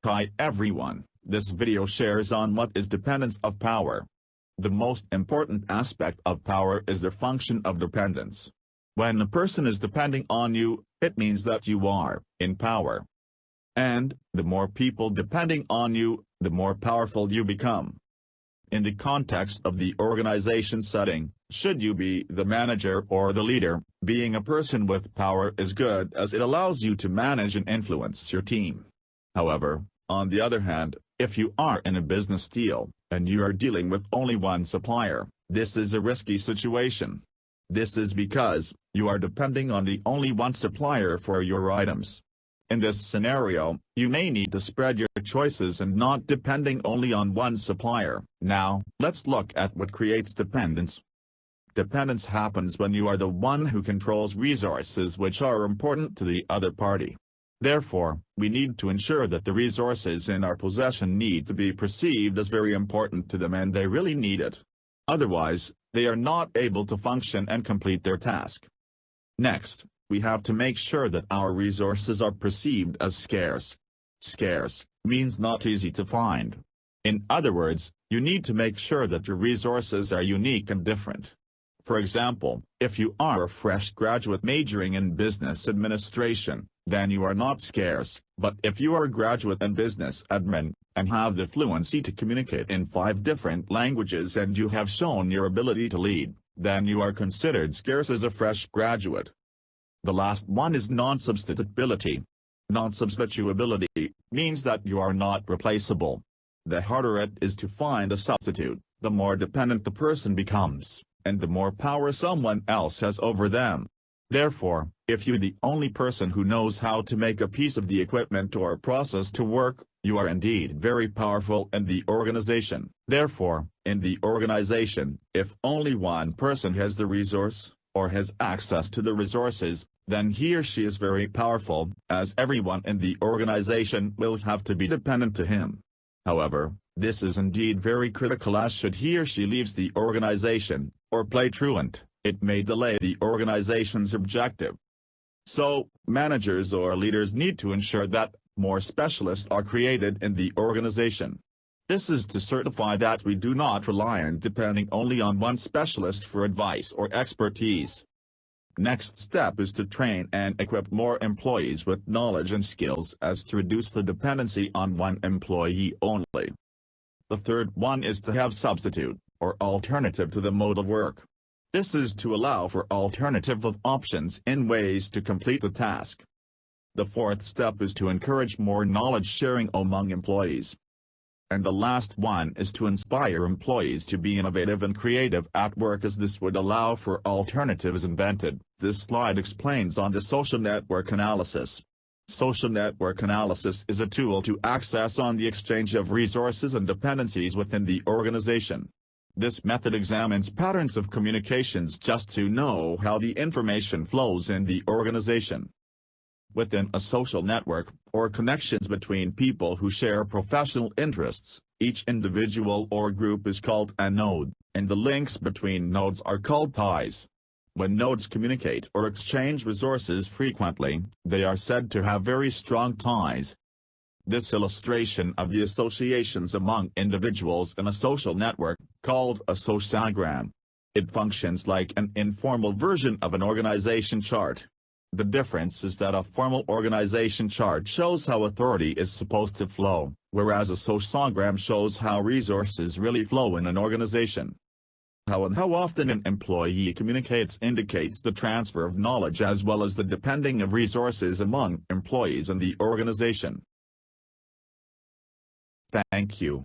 Hi everyone, this video shares on what is dependence of power. The most important aspect of power is the function of dependence. When a person is depending on you, it means that you are in power. And, the more people depending on you, the more powerful you become. In the context of the organization setting, should you be the manager or the leader, being a person with power is good as it allows you to manage and influence your team. However, on the other hand, if you are in a business deal, and you are dealing with only one supplier, this is a risky situation. This is because, you are depending on the only one supplier for your items. In this scenario, you may need to spread your choices and not depending only on one supplier. Now, let's look at what creates dependence. Dependence happens when you are the one who controls resources which are important to the other party. Therefore, we need to ensure that the resources in our possession need to be perceived as very important to them and they really need it. Otherwise, they are not able to function and complete their task. Next, we have to make sure that our resources are perceived as scarce. Scarce means not easy to find. In other words, you need to make sure that your resources are unique and different. For example, if you are a fresh graduate majoring in business administration, then you are not scarce, but if you are a graduate in business admin, and have the fluency to communicate in 5 different languages and you have shown your ability to lead, then you are considered scarce as a fresh graduate. The last one is non-substitutability. Non-substitutability means that you are not replaceable. The harder it is to find a substitute, the more dependent the person becomes, and the more power someone else has over them. Therefore, if you're the only person who knows how to make a piece of the equipment or process to work, you are indeed very powerful in the organization. Therefore, in the organization, if only one person has the resource, or has access to the resources, then he or she is very powerful, as everyone in the organization will have to be dependent to him. However, this is indeed very critical as should he or she leaves the organization, or play truant, it may delay the organization's objective. So, managers or leaders need to ensure that more specialists are created in the organization. This is to certify that we do not rely on depending only on one specialist for advice or expertise. Next step is to train and equip more employees with knowledge and skills as to reduce the dependency on one employee only. The third one is to have substitute, or alternative to the mode of work. This is to allow for alternative of options in ways to complete the task. The fourth step is to encourage more knowledge sharing among employees. And the last one is to inspire employees to be innovative and creative at work as this would allow for alternatives invented. This slide explains on the social network analysis. Social network analysis is a tool to access on the exchange of resources and dependencies within the organization. This method examines patterns of communications just to know how the information flows in the organization. Within a social network, or connections between people who share professional interests, each individual or group is called a node, and the links between nodes are called ties. When nodes communicate or exchange resources frequently, they are said to have very strong ties. This illustration of the associations among individuals in a social network, called a sociogram. It functions like an informal version of an organization chart. The difference is that a formal organization chart shows how authority is supposed to flow, whereas a sociogram shows how resources really flow in an organization. How and how often an employee communicates indicates the transfer of knowledge as well as the depending of resources among employees in the organization. Thank you.